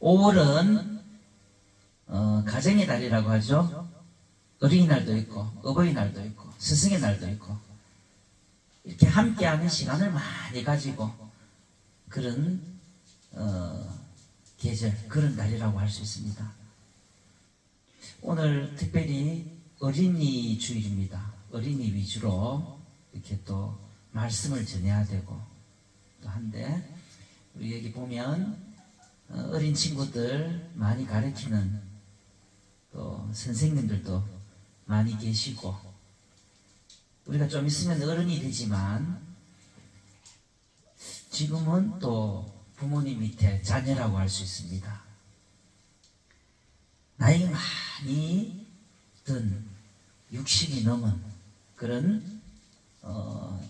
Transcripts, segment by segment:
5월은 가정의 달이라고 하죠. 어린이날도 있고 어버이날도 있고 스승의 날도 있고 이렇게 함께하는 시간을 많이 가지고 그런 계절, 그런 날이라고 할 수 있습니다. 오늘 특별히 어린이 주일입니다. 어린이 위주로 이렇게 또 말씀을 전해야 되고 또 한데, 우리 여기 보면 어린 친구들 많이 가르치는 또 선생님들도 많이 계시고, 우리가 좀 있으면 어른이 되지만 지금은 또 부모님 밑에 자녀라고 할 수 있습니다. 나이가 많이 든 60이 넘은 그런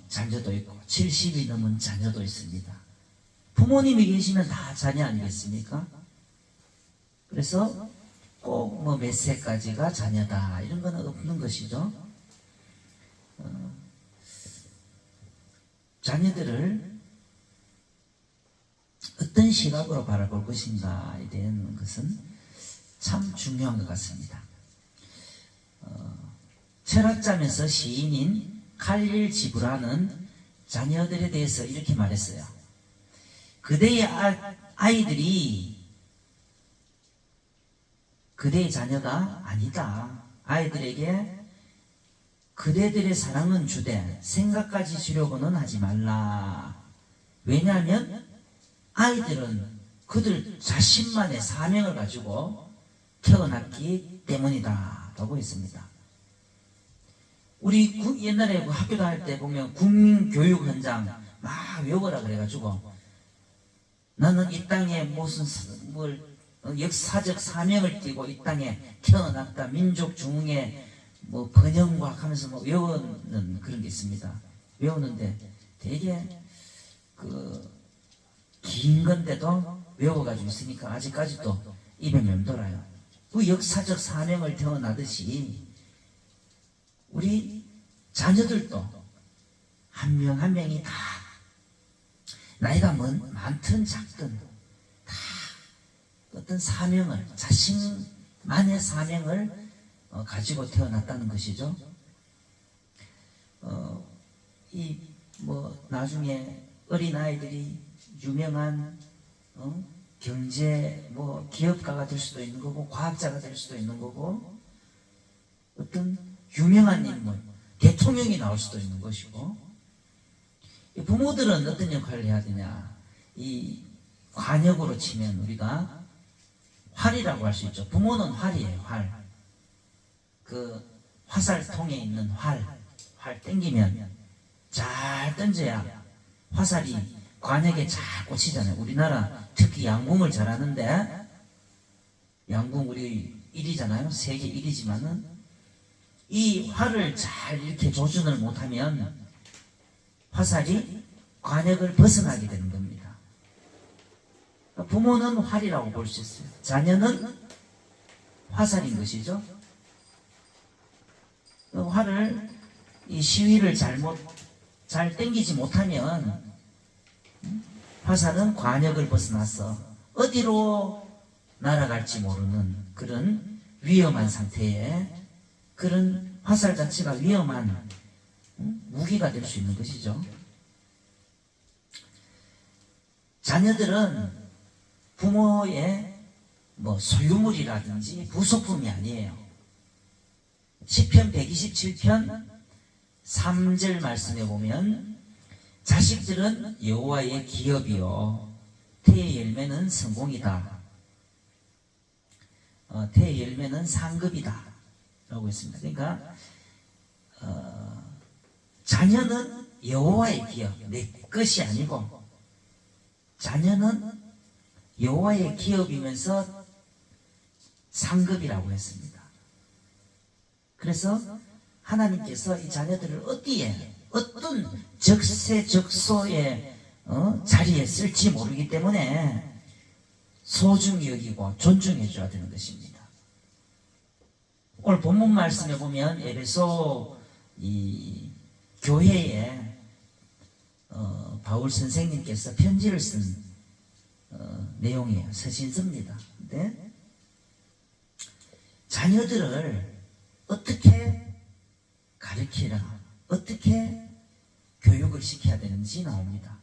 자녀도 있고 70이 넘은 자녀도 있습니다. 부모님이 계시면 다 자녀 아니겠습니까? 그래서 꼭 뭐 몇 세까지가 자녀다 이런 건 없는 것이죠. 자녀들을 어떤 시각으로 바라볼 것인가에 대한 것은 참 중요한 것 같습니다. 철학자면서 시인인 칼릴 지브라는 자녀들에 대해서 이렇게 말했어요. 그대의 아이들이 그대의 자녀가 아니다. 아이들에게 그대들의 사랑은 주되 생각까지 주려고는 하지 말라. 왜냐하면 아이들은 그들 자신만의 사명을 가지고 태어났기 때문이다 라고 했습니다. 우리 옛날에 학교 다닐 때 보면 국민교육 현장 막 외워라 그래가지고 나는 이 땅에 무슨 역사적 사명을 띠고 이 땅에 태어났다. 민족 중흥의 번영과학 하면서 외우는 그런 게 있습니다. 외우는데 되게 긴 건데도 외워가지고 있으니까 아직까지도 입에 맴돌아요. 그 역사적 사명을 태어나듯이 우리 자녀들도 한 명 한 명이 다 나이가 많든 작든 다 어떤 사명을, 자신만의 사명을 가지고 태어났다는 것이죠. 나중에 어린아이들이 유명한 경제 기업가가 될 수도 있는 거고 과학자가 될 수도 있는 거고 어떤 유명한 인물, 대통령이 나올 수도 있는 것이고, 부모들은 어떤 역할을 해야 되냐. 이 관역으로 치면 우리가 활이라고 할 수 있죠. 부모는 활이에요. 활. 그 화살통에 있는 활 땡기면 잘 던져야 화살이 관역에 잘 꽂히잖아요. 우리나라 특히 양궁을 잘하는데, 양궁 우리 1위잖아요. 세계 1위지만은 이 활을 잘 이렇게 조준을 못하면 화살이 관역을 벗어나게 되는 겁니다. 부모는 활이라고 볼 수 있어요. 자녀는 화살인 것이죠. 활을 이 시위를 잘 당기지 못하면 화살은 관역을 벗어나서 어디로 날아갈지 모르는 그런 위험한 상태에, 그런 화살 자체가 위험한 무기가 될 수 있는 것이죠. 자녀들은 부모의 소유물이라든지 부속품이 아니에요. 시편 127편 3절 말씀에 보면 자식들은 여호와의 기업이요 태의 열매는 성공이다. 태의 열매는 상급이다 라고 했습니다. 그러니까 자녀는 여호와의 기업, 내 것이 아니고 자녀는 여호와의 기업이면서 상급이라고 했습니다. 그래서 하나님께서 이 자녀들을 어디에, 어떤 적세적소의 자리에 쓸지 모르기 때문에 소중히 여기고 존중해 줘야 되는 것입니다. 오늘 본문 말씀에 보면 에베소 이 교회에 바울 선생님께서 편지를 쓴 내용이에요. 서신서입니다. 근데 자녀들을 어떻게 가르치라, 어떻게 교육을 시켜야 되는지 나옵니다.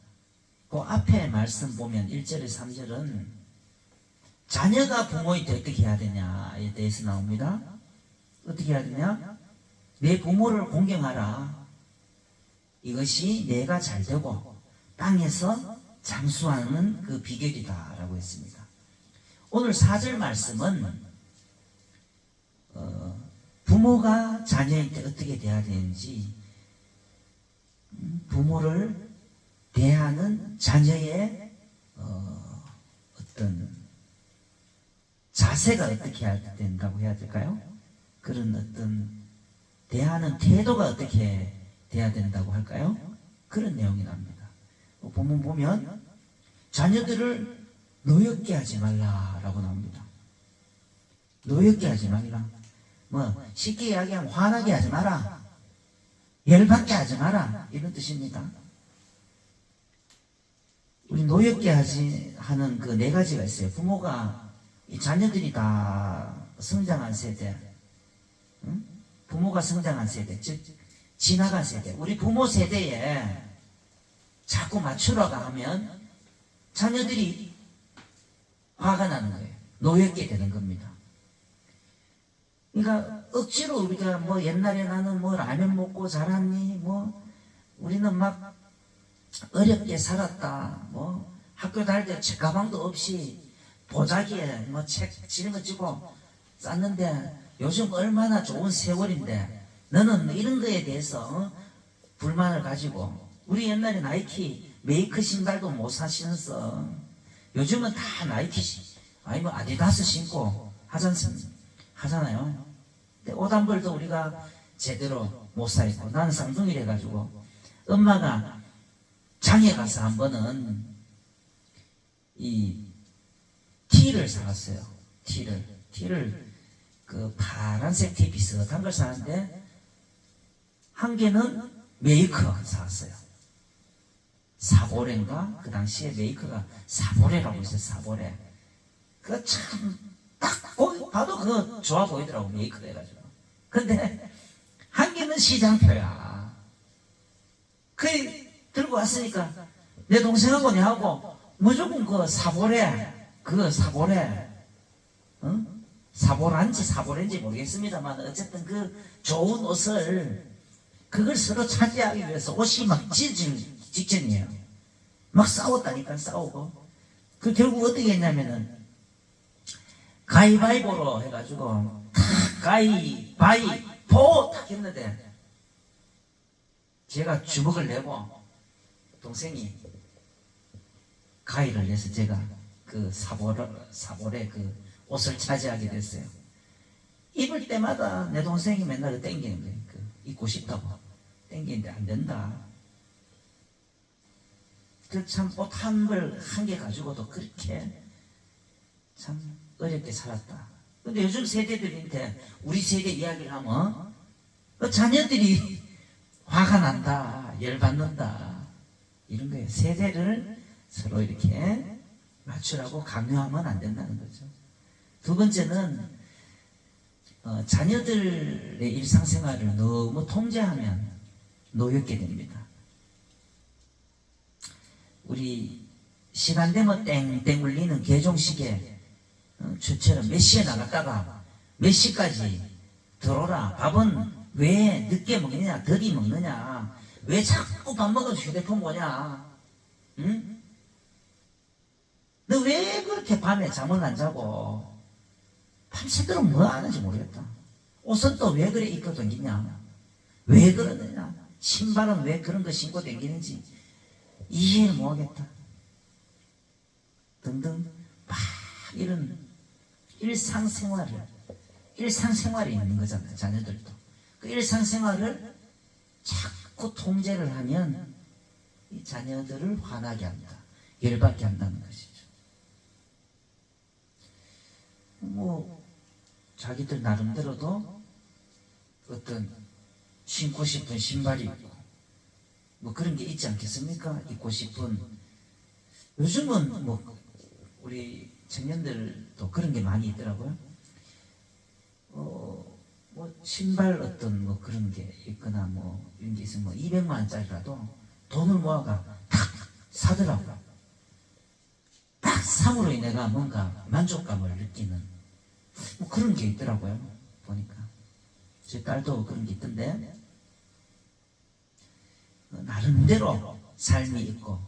그 앞에 말씀 보면 1절에 3절은 자녀가 부모한테 어떻게 해야 되냐에 대해서 나옵니다. 어떻게 해야 되냐? 내 부모를 공경하라. 이것이 내가 잘되고 땅에서 장수하는 그 비결이다 라고 했습니다. 오늘 4절 말씀은 부모가 자녀한테 어떻게 대해야 되는지, 부모를 대하는 자녀의 어떤 자세가 어떻게 해야 된다고 해야 될까요? 그런 어떤 대하는 태도가 어떻게 돼야 된다고 할까요? 그런 내용이 납니다. 본문 보면 자녀들을 노엽게 하지 말라라고 나옵니다. 노엽게 하지 말라. 뭐 쉽게 이야기하면 화나게 하지 마라, 열받게 하지 마라, 이런 뜻입니다. 우리 노엽게 하는 그 네 가지가 있어요. 부모가, 이 자녀들이 다 성장한 세대, 응? 부모가 성장한 세대, 즉 지나간 세대, 우리 부모 세대에 자꾸 맞추라고 하면 자녀들이 화가 나는 거예요. 노엽게 되는 겁니다. 그러니까 억지로 우리가 뭐 옛날에 나는 뭐 라면 먹고 자랐니, 뭐 우리는 막 어렵게 살았다, 뭐 학교 다닐 때 책가방도 없이 보자기에 뭐 책 이런 거 찍고 쌌는데 요즘 얼마나 좋은 세월인데 너는 이런 거에 대해서 불만을 가지고, 우리 옛날에 나이키 메이크 신발도 못 사 신었어. 요즘은 다 나이키 아니 뭐 아디다스 신고 하잖아요. 근데 옷 한 벌도 우리가 제대로 못 사 입고, 나는 쌍둥이래 가지고 엄마가 장에 가서 한 번은 이 티를 사왔어요. 티를 그 파란색 티 비슷한 걸 사는데 한 개는 메이커 사왔어요. 사보레인가? 그 당시에 메이커가 사보레라고 있어요. 사보레. 그거 참 딱 봐도 그거 좋아 보이더라고, 메이커 해가지고. 근데 한 개는 시장표야. 그 들고 왔으니까 내 동생하고 내하고 무조건 그 사보레, 응? 사보란지 모르겠습니다만 어쨌든 그 좋은 옷을, 그걸 서로 차지하기 위해서 옷이 막 찢어질 직전이에요. 막 싸웠다니까, 싸우고. 그 결국 어떻게 했냐면은 가위바위보로 해가지고 가위바위보 딱 했는데 제가 주먹을 내고 동생이 가위를 내서 제가 그 사보레 그 옷을 차지하게 됐어요. 입을 때마다 내 동생이 맨날 땡기는 거예요. 입고 싶다고 땡기는데 안 된다. 그 참 옷 한 벌 한 개 가지고도 그렇게 참 어렵게 살았다. 근데 요즘 세대들인데 우리 세대 이야기를 하면 자녀들이 화가 난다, 열받는다, 이런 거예요. 세대를 서로 이렇게 맞추라고 강요하면 안 된다는 거죠. 두 번째는 자녀들의 일상생활을 너무 통제하면 노엽게 됩니다. 우리 시간 되면 땡땡 울리는 개종시계 저처럼 몇 시에 나갔다가 몇 시까지 들어오라. 밥은 왜 늦게 먹느냐, 더디 먹느냐, 왜 자꾸 밥 먹어도 휴대폰 보냐, 응? 너 왜 그렇게 밤에 잠을 안 자고 밤새도록 뭐 하는지 모르겠다. 옷은 또 왜 그래 입고 다니냐, 왜 그러느냐, 신발은 왜 그런 거 신고 다니는지 이해를 못하겠다 등등, 막 이런 일상생활이 있는 거잖아요. 자녀들도 그 일상생활을 자꾸 통제를 하면 이 자녀들을 화나게 한다, 열받게 한다는 것이죠. 뭐 자기들 나름대로도 어떤 신고 싶은 신발이 있고 뭐 그런 게 있지 않겠습니까? 입고 싶은, 요즘은 뭐 우리 청년들도 그런 게 많이 있더라고요. 뭐 신발 어떤 뭐 그런 게 있거나 뭐 이런 게 있으면 뭐 200만 원짜리라도 돈을 모아가 탁 사더라고요. 딱 삼으로 내가 뭔가 만족감을 느끼는 뭐 그런 게 있더라고요. 보니까 제 딸도 그런 게 있던데, 나름대로 삶이 있고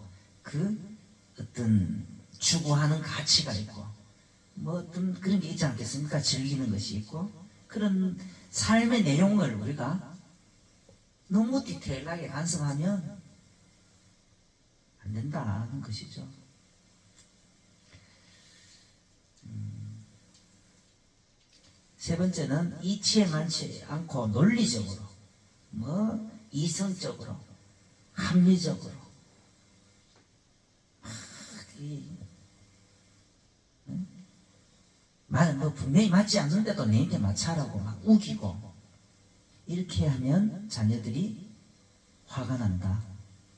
그 어떤 추구하는 가치가 있고 뭐 어떤 그런 게 있지 않겠습니까? 즐기는 것이 있고, 그런 삶의 내용을 우리가 너무 디테일하게 간섭하면 안 된다는 것이죠. 세 번째는 이치에 많지 않고 논리적으로, 뭐 이성적으로, 합리적으로, 뭐 분명히 맞지 않는데도 내한테 맞춰라고 막 우기고, 이렇게 하면 자녀들이 화가 난다.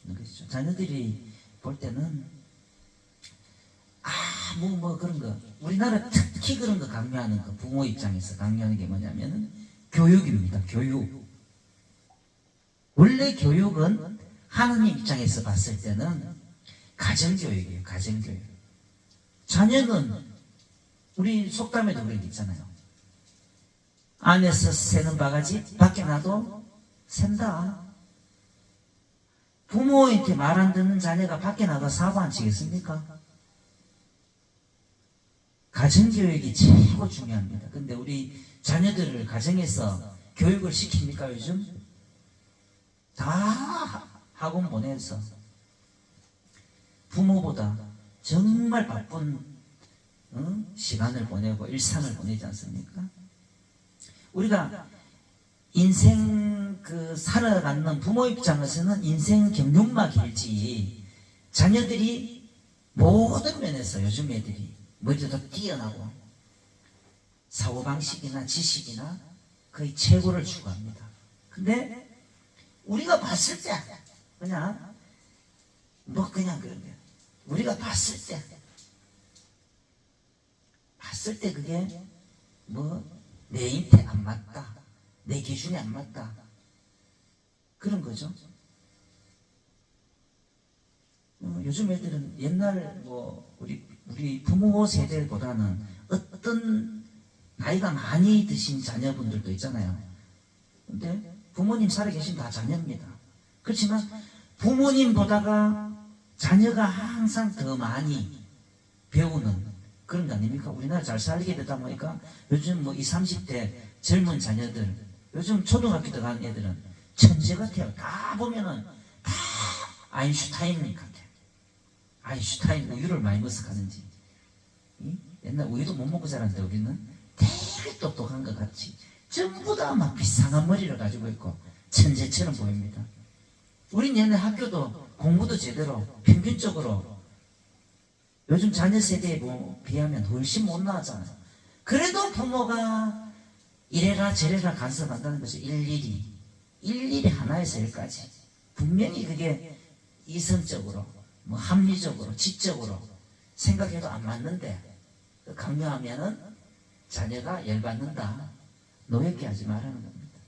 그렇죠. 자녀들이 볼 때는 뭐 그런 거, 우리나라 특히 그런 거 강요하는 거, 부모 입장에서 강요하는 게 뭐냐면은 교육입니다. 교육. 원래 교육은 하느님 입장에서 봤을 때는 가정교육이에요. 가정교육. 자녀는 우리 속담에도 그런 게 있잖아요. 안에서 새는 바가지 밖에 나도 샌다. 부모한테 말 안 듣는 자녀가 밖에 나가 사고 안 치겠습니까? 가정교육이 최고 중요합니다. 근데 우리 자녀들을 가정에서 교육을 시킵니까 요즘? 다 학원 보내서 부모보다 정말 바쁜 시간을 보내고 일상을 보내지 않습니까? 우리가 인생 살아가는 부모 입장에서는 인생 경륜만 길지, 자녀들이 모든 면에서 요즘 애들이 머리도 뛰어나고 사고방식이나 지식이나 거의 최고를 추구합니다. 근데 우리가 봤을 때 그냥 그런 게, 우리가 봤을 때 그게 뭐 내 인태 안 맞다, 내 기준이 안 맞다, 그런 거죠. 요즘 애들은 옛날 뭐 우리 부모 세대보다는 어떤 나이가 많이 드신 자녀분들도 있잖아요. 근데 부모님 살아계신 다 자녀입니다. 그렇지만 부모님보다가 자녀가 항상 더 많이 배우는 그런 거 아닙니까? 우리나라 잘 살게 되다 보니까 요즘 뭐 20, 30대 젊은 자녀들, 요즘 초등학교 들어가는 애들은 천재 같아요. 다 보면은 다 아인슈타인 같아요. 아인슈타인 우유를 많이 먹어서 가는지. 옛날 우유도 못 먹고 자랐는데 우리는 되게 똑똑한 것 같이 전부 다 막 비상한 머리를 가지고 있고 천재처럼 보입니다. 우린 옛날 학교도 공부도 제대로 평균적으로 요즘 자녀 세대에 비하면 훨씬 못 나왔잖아요. 그래도 부모가 이래라 저래라 간섭한다는 것이 일일이 하나에서 열까지 분명히 그게 이성적으로 뭐 합리적으로 지적으로 생각해도 안 맞는데 강요하면은 자녀가 열받는다. 노엽게 하지 말라는 겁니다.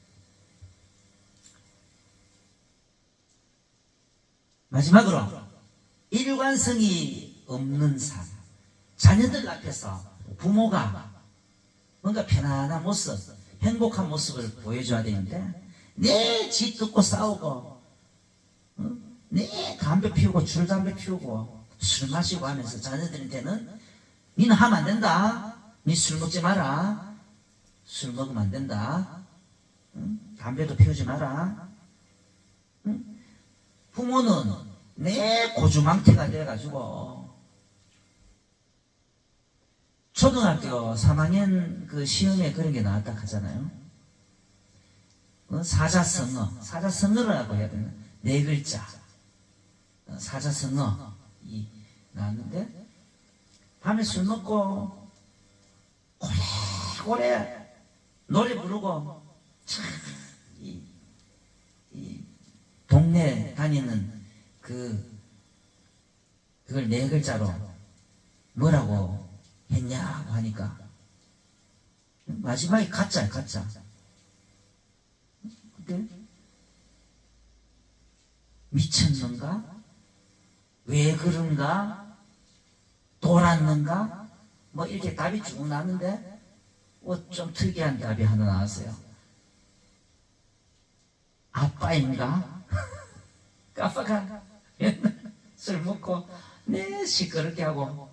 마지막으로 일관성이 없는 삶. 자녀들 앞에서 부모가 뭔가 편안한 모습, 행복한 모습을 보여줘야 되는데 내 지 뜯고 싸우고 내 담배 피우고 줄담배 피우고 술 마시고 하면서 자녀들한테는 니는 하면 안 된다. 니 술 먹지 마라. 술 먹으면 안 된다. 담배도 피우지 마라. 부모는 내 고주망태가 돼가지고 초등학교 3학년 그 시험에 그런 게 나왔다 하잖아요. 사자성어라고 해야 되나? 네 글자. 사자성어 이 나왔는데 밤에 술 먹고 고래고래 노래 부르고 이 동네 다니는 그걸 네 글자로 뭐라고 했냐고 하니까 마지막에 가짜야, 가짜. 근데 미쳤는가? 왜 그런가? 돌았는가? 뭐 이렇게 답이 쭉 나는데 좀 특이한 답이 하나 나왔어요. 아빠인가? 아빠가 술 먹고 시끄럽게 하고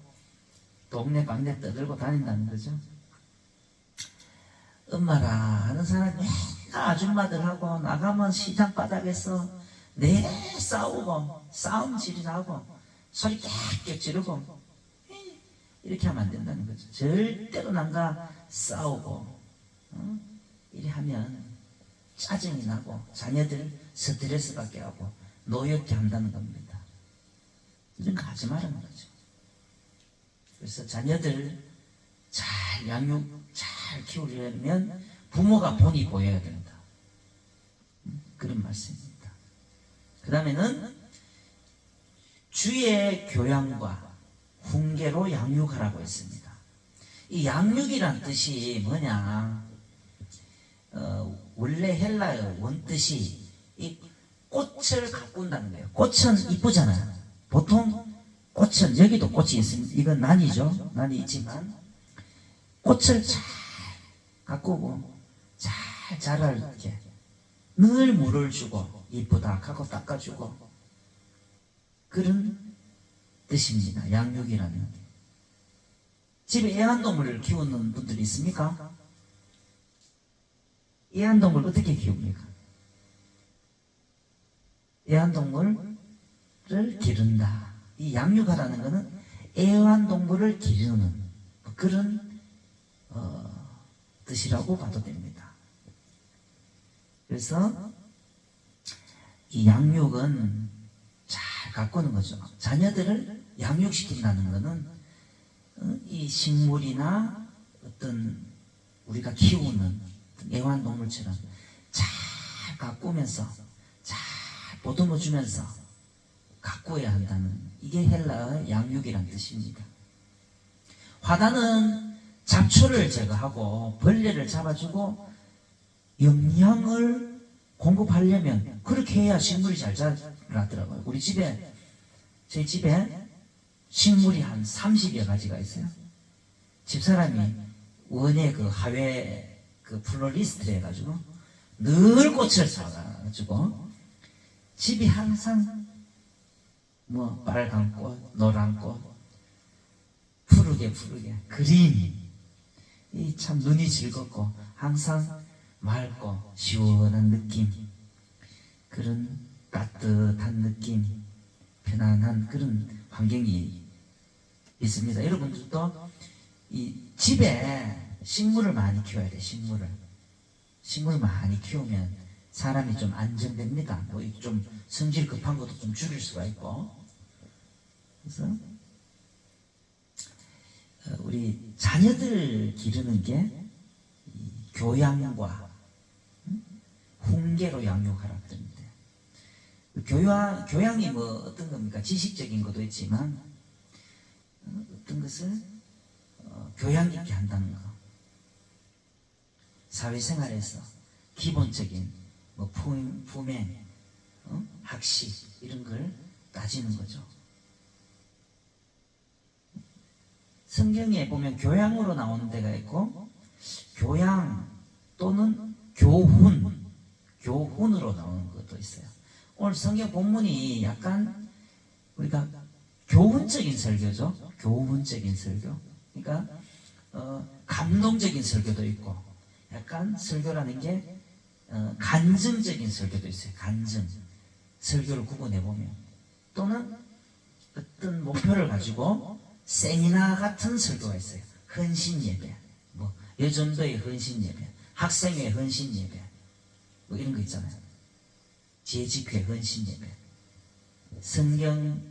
동네 방네 떠들고 다닌다는 거죠. 엄마라 하는 사람이 맨날 아줌마들하고 나가면 시장 바닥에서 싸우고 싸움질이 나고 소리 깍깍 지르고 이렇게 하면 안 된다는 거죠. 절대로 남과 싸우고 이렇게 하면 짜증이 나고 자녀들 스트레스 받게 하고 노엽게 한다는 겁니다. 이런 거 하지 말라는 거죠. 그래서 자녀들 잘 양육 잘 키우려면 부모가 본이 보여야 된다. 그런 말씀입니다. 그 다음에는 주의 교양과 훈계로 양육하라고 했습니다. 이 양육이란 뜻이 뭐냐? 원래 헬라어 원뜻이 이 꽃을 가꾼다는 거예요. 꽃은 이쁘잖아요. 보통 꽃은 여기도 꽃이 있습니다. 이건 난이죠. 난이 있지만 꽃을 잘 가꾸고 잘 자랄게 늘 물을 주고 이쁘다 하고 닦아주고 그런 뜻입니다. 양육이라는. 집에 애완동물을 키우는 분들이 있습니까? 애완동물 어떻게 키웁니까? 애완동물을 기른다. 이 양육하라는 것은 애완동물을 기르는 그런 뜻이라고 봐도 됩니다. 그래서 이 양육은 잘 가꾸는 거죠. 자녀들을 양육시킨다는 것은 이 식물이나 어떤 우리가 키우는 애완동물처럼 잘 가꾸면서 잘 보듬어 주면서 가꾸어야 한다는 이게 헬라어 양육이란 뜻입니다. 화단은 잡초를 제거하고 벌레를 잡아주고 영양을 공급하려면 그렇게 해야 식물이 잘 자라더라고요. 저희 집에 식물이 한 30여 가지가 있어요. 집사람이 원예 그 하회 그 플로리스트를 해가지고 늘 꽃을 사가지고 집이 항상 뭐 빨간 꽃, 노란 꽃, 푸르게 그린 이 참 눈이 즐겁고 항상 맑고 시원한 느낌, 그런 따뜻한 느낌, 편안한 그런 환경이 있습니다. 여러분들도 이 집에 식물을 많이 키워야 돼. 식물 많이 키우면 사람이 좀 안정됩니다. 뭐 좀 성질 급한 것도 좀 줄일 수가 있고. 그래서 우리 자녀들 기르는 게 교양과 훈계로 양육하라 그러는데, 교양이 뭐 어떤 겁니까? 지식적인 것도 있지만 어떤 것을 교양 있게 한다는 거. 사회생활에서 기본적인 뭐 품행, 학식 이런 걸 따지는 거죠. 성경에 보면 교양으로 나오는 데가 있고 교양 또는 교훈으로 나오는 것도 있어요. 오늘 성경 본문이 약간 우리가 교훈적인 설교죠. 교훈적인 설교. 그러니까 감동적인 설교도 있고, 약간 설교라는 게 간증적인 설교도 있어요. 간증. 설교를 구분해 보면, 또는 어떤 목표를 가지고 세미나 같은 설교가 있어요. 헌신 예배, 뭐 여전도의 헌신 예배, 학생회 헌신 예배, 뭐 이런 거 있잖아요. 재직회 헌신 예배, 성경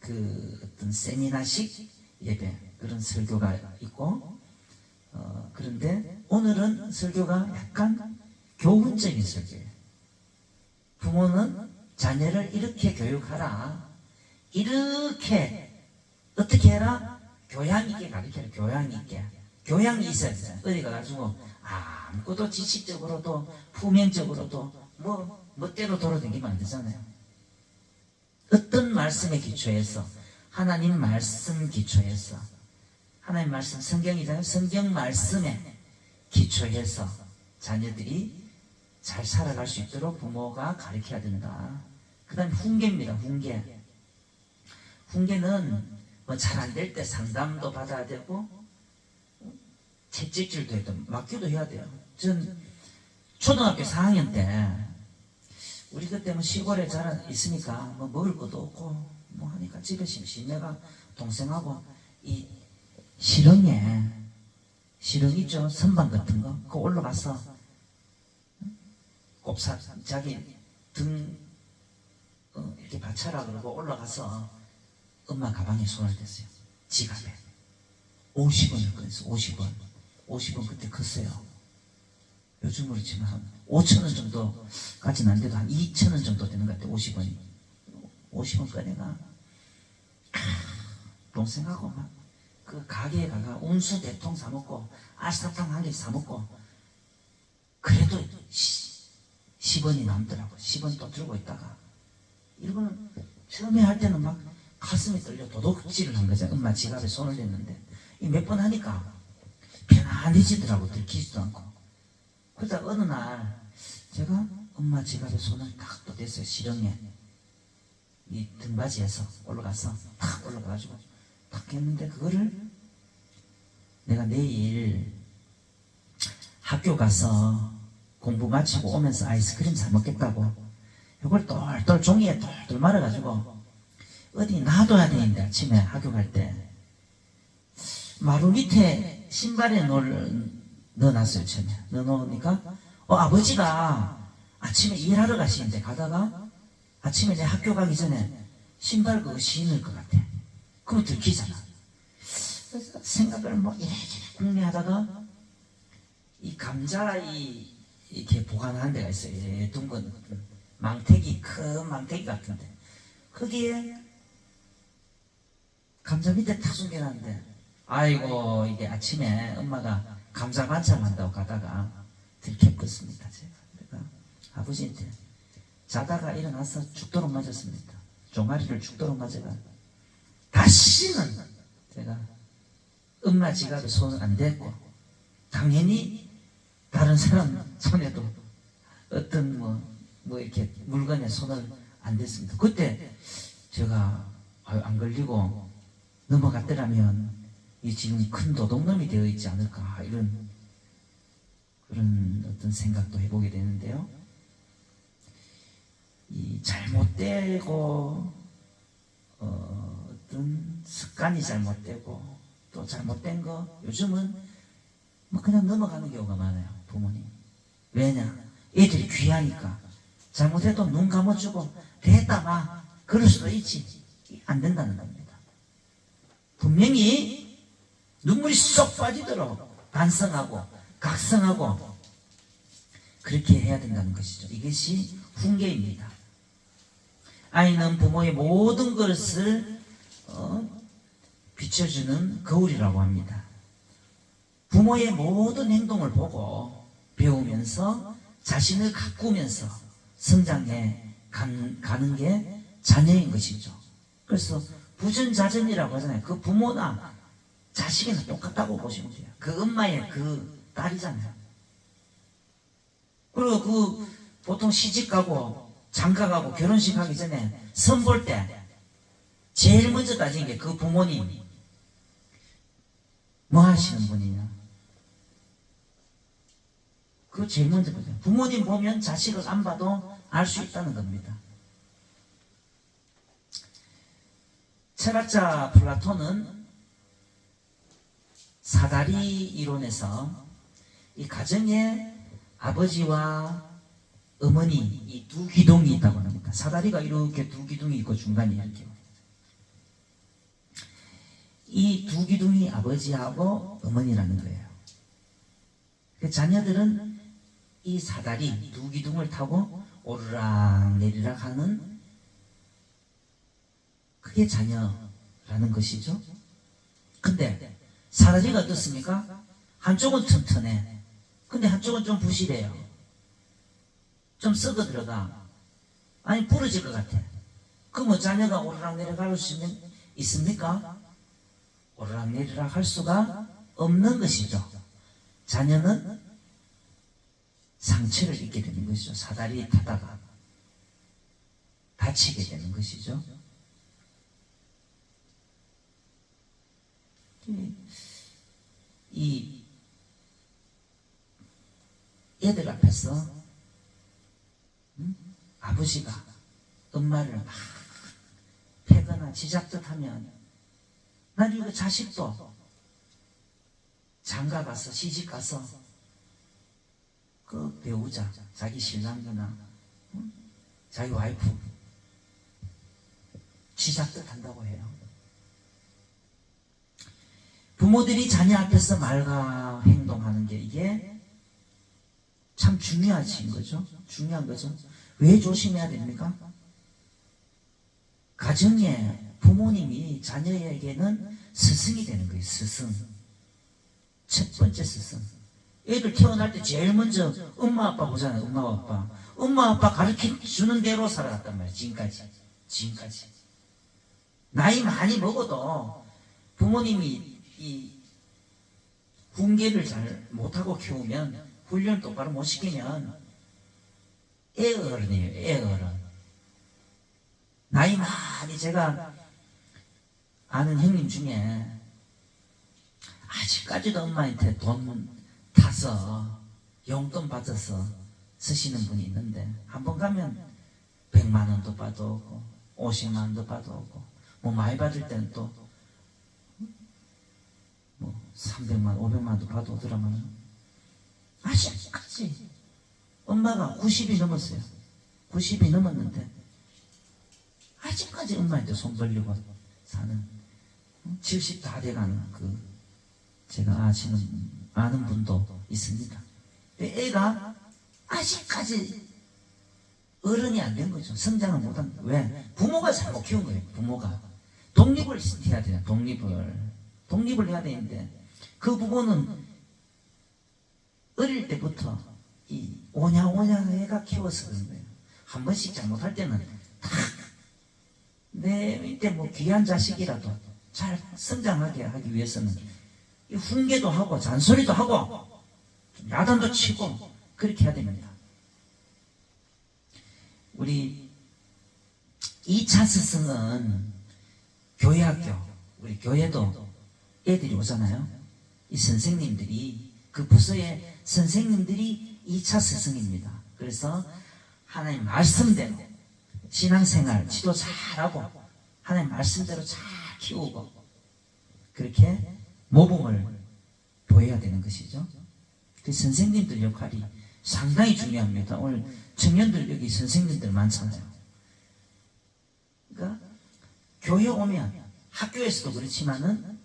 그 어떤 세미나식 예배, 그런 설교가 있고, 그런데 오늘은 설교가 약간 교훈적인 설교예요. 부모는 자녀를 이렇게 교육하라, 이렇게 어떻게 해라, 교양 있게 가르쳐라. 교양 있게. 교양이 있어야 되잖아요. 어디 가가지고 아무것도 지식적으로도 표면적으로도 멋대로 돌아다니면 안 되잖아요. 어떤 말씀에 기초해서 하나님 말씀 기초해서 하나님 말씀 성경이잖아요. 성경 말씀에 기초해서 자녀들이 잘 살아갈 수 있도록 부모가 가르쳐야 된다. 그 다음에 훈계입니다. 훈계는 뭐 잘 안 될 때 상담도 받아야 되고 채찍질도 해도 맡기도 해야 돼요. 전 초등학교 4학년 때 우리 그때 뭐 시골에 잘 있으니까 뭐 먹을 것도 없고 뭐 하니까 집에 심심해가 동생하고 이 시렁 있죠? 선반 같은 거 그거 올라가서 곱사 자기 등 이렇게 받쳐라 그러고 올라가서 엄마 가방에 손을 댔어요. 지갑에 50원을 꺼냈어. 50원 그때 컸어요. 요즘으로 치면 한 5,000원 정도까지는 안 돼도 한 2,000원 정도 되는 것 같아요. 50원 꺼내가 동생하고 막 그 가게에 가가 운수 대통 사먹고 알사탕 한 개 사먹고 그래도 10원이 남더라고. 10원 또 들고 있다가 이거는 처음에 할 때는 막 가슴이 떨려 도둑질을 한 거죠. 엄마 지갑에 손을 댔는데 몇 번 하니까 편안해지더라고. 들키지도 않고. 그러다 어느 날 제가 엄마 지갑에 손을 탁 또 댔어요. 시렁에 이 등받이에서 올라가서 탁 올라가가지고 탁 했는데 그거를 내가 내일 학교 가서 공부 마치고 오면서 아이스크림 사 먹겠다고 이걸 똘똘 종이에 똘똘 말아가지고 어디 놔둬야 되는데 아침에 학교 갈 때 마루 밑에 신발에 넣어놨어요. 처음에 넣어놓으니까 아버지가 아침에 일하러 가시는데 가다가 아침에 내 학교 가기 전에 신발 그거 신을 것 같아. 그럼 들키잖아. 그래서 생각을 뭐 이래저래 궁리하다가 이 감자 이렇게 보관하는 데가 있어요. 둥근 망태기, 큰 망태기 같은데 거기에 감자 밑에 탁 숨겨놨는데 아이고 이게 아침에 엄마가 감자 반찬 한다고 가다가 들켰겠습니다. 제가 그러니까 아버지한테 자다가 일어나서 죽도록 맞았습니다. 종아리를 죽도록 맞아가 다시는 제가 엄마 지갑에 손을 안 댔고 당연히 다른 사람 손에도 어떤 뭐 이렇게 물건에 손을 안 댔습니다. 그때 제가 안 걸리고 넘어갔더라면 이 지금 큰 도둑놈이 되어 있지 않을까 이런 그런 어떤 생각도 해보게 되는데요. 이 잘못되고 어떤 습관이 잘못되고 또 잘못된 거 요즘은 뭐 그냥 넘어가는 경우가 많아요. 부모님 왜냐? 애들이 귀하니까 잘못해도 눈 감아주고 됐다 마 그럴 수도 있지. 안 된다는 겁니다. 분명히 눈물이 쏙 빠지도록 반성하고 각성하고 그렇게 해야 된다는 것이죠. 이것이 훈계입니다. 아이는 부모의 모든 것을 비춰주는 거울이라고 합니다. 부모의 모든 행동을 보고 배우면서 자신을 가꾸면서 성장해 가는 게 자녀인 것이죠. 그래서 부전자전이라고 하잖아요. 그 부모나 자식이나 똑같다고 보시면 돼요. 그 엄마의 그 딸이잖아요. 그리고 그 보통 시집가고 장가가고 결혼식 하기 전에 선볼 때 제일 먼저 따지는 게 그 부모님 뭐 하시는 분이냐 그거 제일 먼저 보세요. 부모님 보면 자식을 안 봐도 알 수 있다는 겁니다. 철학자 플라톤은 사다리 이론에서 이 가정에 아버지와 어머니 이 두 기둥이 있다고 합니다. 사다리가 이렇게 두 기둥이 있고 중간에 이렇게 이 두 기둥이 아버지하고 어머니라는 거예요. 자녀들은 이 사다리 두 기둥을 타고 오르락 내리락 하는 그게 자녀라는 것이죠. 근데 사다리가 어떻습니까? 한쪽은 튼튼해. 근데 한쪽은 좀 부실해요. 좀 썩어 들어가. 아니 부러질 것 같아. 그럼 자녀가 오르락 내리락 할 수 있습니까? 오르락 내리락 할 수가 없는 것이죠. 자녀는 상처를 입게 되는 것이죠. 사다리 타다가 다치게 되는 것이죠. 이 애들 앞에서 아버지가 엄마를 막 패거나 지잡듯 하면 나중에 그 자식도 장가 가서 시집 가서 그 배우자 자기 신랑이나 자기 와이프 지잡듯 한다고 해요. 부모들이 자녀 앞에서 말과 행동하는 게 이게 참 중요하신 거죠. 중요한 거죠. 왜 조심해야 됩니까? 가정에 부모님이 자녀에게는 스승이 되는 거예요. 스승. 첫 번째 스승. 애들 태어날 때 제일 먼저 엄마 아빠 보잖아요. 엄마 아빠. 엄마 아빠 가르쳐 주는 대로 살아갔단 말이에요. 지금까지. 나이 많이 먹어도 부모님이 이 훈계를 잘 못하고 키우면 훈련 똑바로 못 시키면 애어른이에요. 애어른. 나이 많이 제가 아는 형님 중에 아직까지도 엄마한테 돈 타서 용돈 받아서 쓰시는 분이 있는데 한번 가면 100만 원도 받아오고 50만 원도 받아오고 뭐 많이 받을 때는 또 뭐 300만 500만 원도 받아오더라면 아직까지 엄마가 90이 넘었어요. 90이 넘었는데 아직까지 엄마한테 손 벌리고 사는 70 다 돼가는 그 제가 아는 분도 있습니다. 애가 아직까지 어른이 안 된 거죠. 성장을 못한 거예요. 왜? 부모가 잘못 키운 거예요. 부모가 독립을 해야 돼요. 독립을 해야 되는데 그 부모는 어릴 때부터 이 오냐오냐 애가 키워서 그런 거예요. 한 번씩 잘못할 때는 내 밑에 뭐 귀한 자식이라도 잘 성장하게 하기 위해서는 훈계도 하고 잔소리도 하고 야단도 치고 그렇게 해야 됩니다. 우리 2차 스승은 교회 학교, 우리 교회도 애들이 오잖아요. 이 선생님들이 그 부서의 선생님들이 2차 스승입니다. 그래서 하나님 말씀대로 신앙생활 지도 잘하고 하나님 말씀대로 잘 키우고 그렇게 모범을 보여야 되는 것이죠. 그 선생님들 역할이 상당히 중요합니다. 오늘 청년들 여기 선생님들 많잖아요. 그러니까 교회 오면 학교에서도 그렇지만은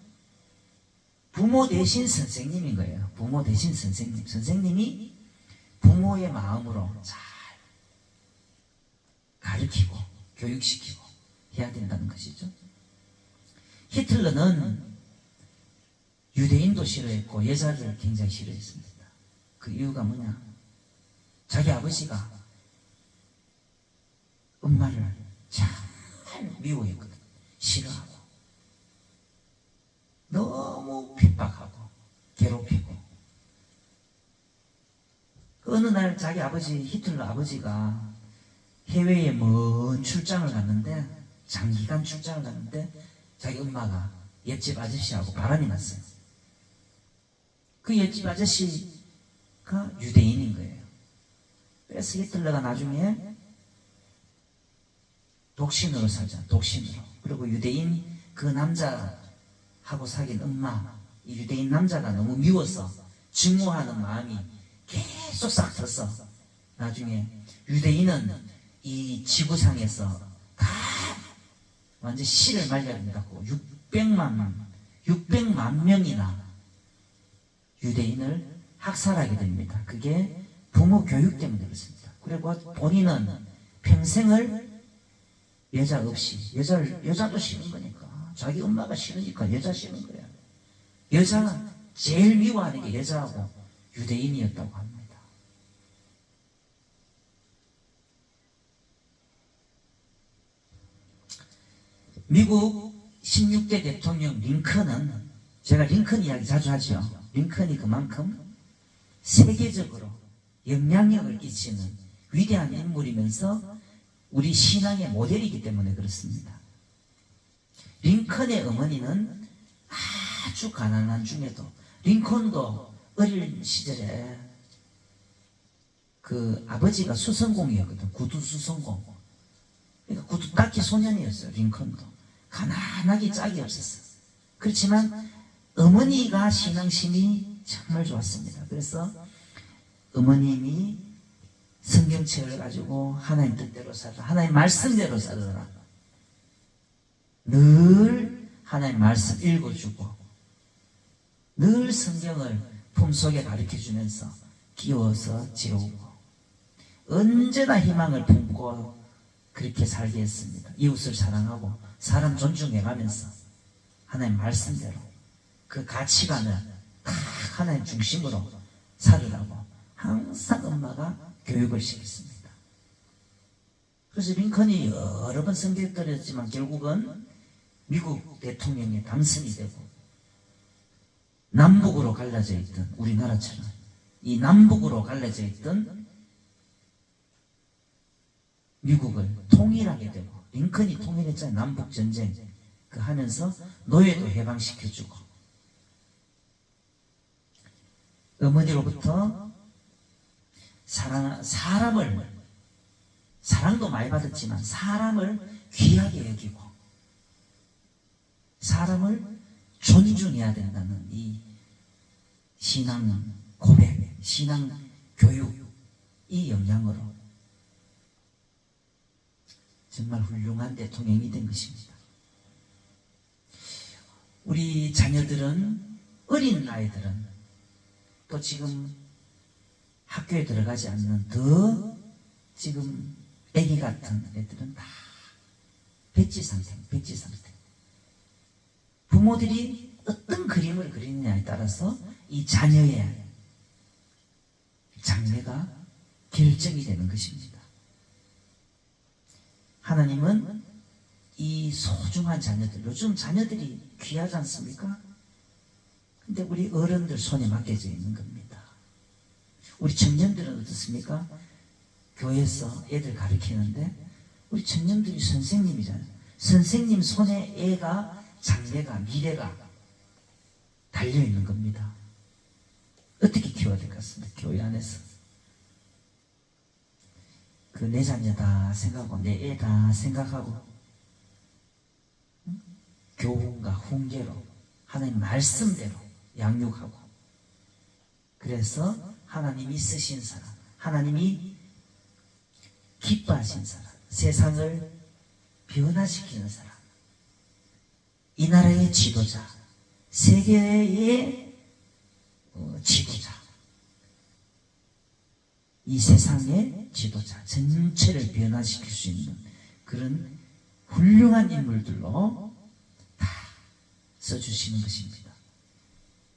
부모 대신 선생님인 거예요. 부모 대신 선생님. 선생님이 부모의 마음으로 잘 가르치고 교육시키고 해야 된다는 것이죠. 히틀러는 유대인도 싫어했고 여자를 굉장히 싫어했습니다. 그 이유가 뭐냐? 자기 아버지가 엄마를 잘 미워했거든. 싫어하고 너무 핍박하고 괴롭히고 어느 날 자기 아버지 히틀러 아버지가 해외에 먼 출장을 갔는데 장기간 출장을 갔는데 자기 엄마가 옆집 아저씨하고 바람이 났어요. 그 옆집 아저씨가 유대인인 거예요. 그래서 히틀러가 나중에 독신으로 살자. 독신으로. 그리고 유대인 그 남자하고 사귄 엄마 이 유대인 남자가 너무 미워서 증오하는 마음이 계속 싹 텄어. 나중에 유대인은 이 지구상에서 다 완전 씨를 말려야 된다고 600만 명이나 유대인을 학살하게 됩니다. 그게 부모 교육 때문에 그렇습니다. 그리고 본인은 평생을 여자 없이 여자도 싫은 거니까 자기 엄마가 싫으니까 여자 싫은 거야. 여자는 제일 미워하는 게 여자하고 유대인이었다고 합니다. 미국 16대 대통령 링컨은, 제가 링컨 이야기 자주 하죠. 링컨이 그만큼 세계적으로 영향력을 끼치는 위대한 인물이면서 우리 신앙의 모델이기 때문에 그렇습니다. 링컨의 어머니는 아주 가난한 중에도, 링컨도 어린 시절에 그 아버지가 수성공이었거든. 구두 수성공. 그러니까 구두 닦기 소년이었어요. 링컨도 가난하기 짝이 없었어. 그렇지만 어머니가 신앙심이 정말 좋았습니다. 그래서 어머님이 성경책을 가지고 하나님 뜻대로 살아라, 하나님 말씀대로 살아라, 늘 하나님 말씀 읽어주고 늘 성경을 품속에 가르쳐주면서 끼워서 재우고 언제나 희망을 품고 그렇게 살게 했습니다. 이웃을 사랑하고 사람 존중해가면서 하나님 말씀대로 그 가치관을 다 하나님 중심으로 살으라고 항상 엄마가 교육을 시켰습니다. 그래서 링컨이 여러 번 성경을 떨었지만 결국은 미국 대통령에 당선이 되고, 남북으로 갈라져 있던 우리나라처럼 이 남북으로 갈라져 있던 미국을 통일하게 되고, 링컨이 통일했잖아요. 남북전쟁 그 하면서 노예도 해방시켜주고, 어머니로부터 사랑도 많이 받았지만 사람을 귀하게 여기고 사람을 존중해야 된다는 이 신앙 고백, 신앙 교육, 이 영향으로 정말 훌륭한 대통령이 된 것입니다. 우리 자녀들은, 어린 아이들은 또 지금 학교에 들어가지 않는 더 지금 애기 같은 애들은 다 백지 상태. 부모들이 어떤 그림을 그리느냐에 따라서 이 자녀의 장래가 결정이 되는 것입니다. 하나님은 이 소중한 자녀들, 요즘 자녀들이 귀하지 않습니까? 근데 우리 어른들 손에 맡겨져 있는 겁니다. 우리 청년들은 어떻습니까? 교회에서 애들 가르치는데 우리 청년들이 선생님이잖아요. 선생님 손에 애가, 장래가, 미래가 달려있는 겁니다. 어떻게 키워야 될 것 같습니다. 교회 안에서 그 내 자녀다 생각하고 내 애다 생각하고 교훈과 훈계로 하나님 말씀대로 양육하고, 그래서 하나님이 쓰신 사람, 하나님이 기뻐하신 사람, 세상을 변화시키는 사람, 이 나라의 지도자, 세계의 지도자, 이 세상의 지도자, 전체를 변화시킬 수 있는 그런 훌륭한 인물들로 다 써주시는 것입니다.